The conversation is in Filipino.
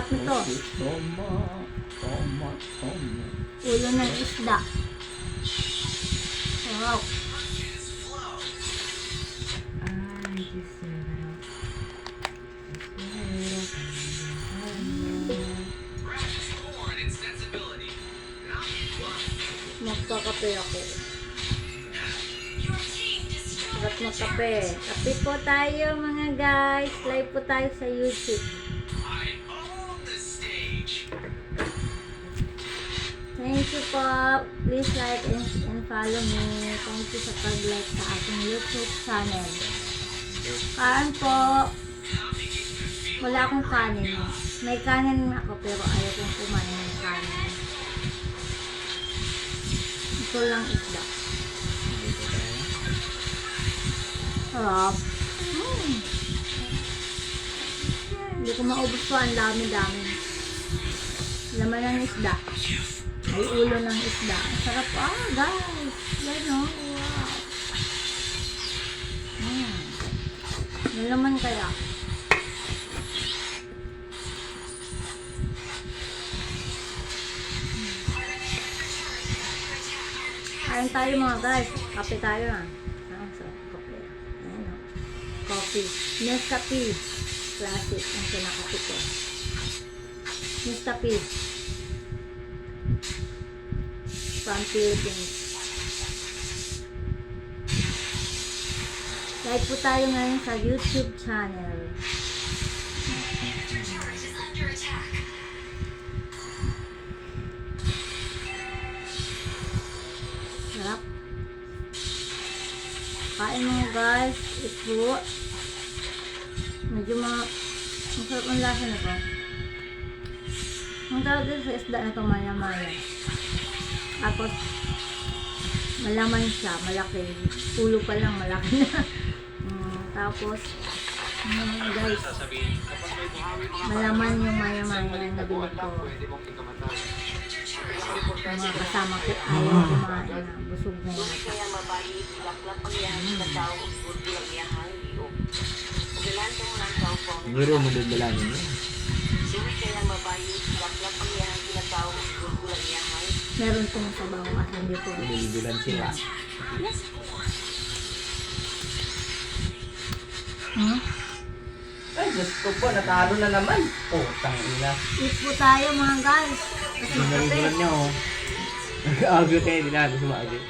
Sarap nito. Ulo ng isda. Sarap. Ay, Diyos sarap. Magkakape ako. Sarap na kape. Kape po tayo mga guys. Live po tayo sa YouTube. Thank you po. Please like and follow me. Thank you sa pag-like sa ating YouTube channel. Kaan po. Wala akong kanin. May kanin ako pero ayaw kong kumain ng kanin. Ito lang isda. Sarap. Hindi ko maubos po. Ang dami-dami. Laman ng isda. Ay, ulo ng isda. Sarap. Guys. Yan o. Wow. Nalaman kaya. Kain tayo mga guys. Kape tayo sarap kape. Ayan o. Coffee. Nescafe. Classic. Ang kinakape ko. Nescafe. From Philippines. Like po tayo ngayon sa YouTube channel. Sarap. Kain mo guys. Ito. Medyo masarap ang lasa na to. Ang tawag din sa isda na ito maya-maya. Tapos, malaman siya, malaki. Ulo pa lang, malaki na. Tapos, guys, malaman yung maya-maya na nabili ko. Mga kasama ko ayaw kumain na. Busog na yata. Siguro mo dadalan yun. Meron pong sabaw at hindi po. Dadalan sila. Ay, Diyos ko po, natalo na naman. Oh, tangina. Eat po tayo mga guys. Kasi Nagugulan niya, oh. Nag-aagyo kayo, hindi na gusto maagyo.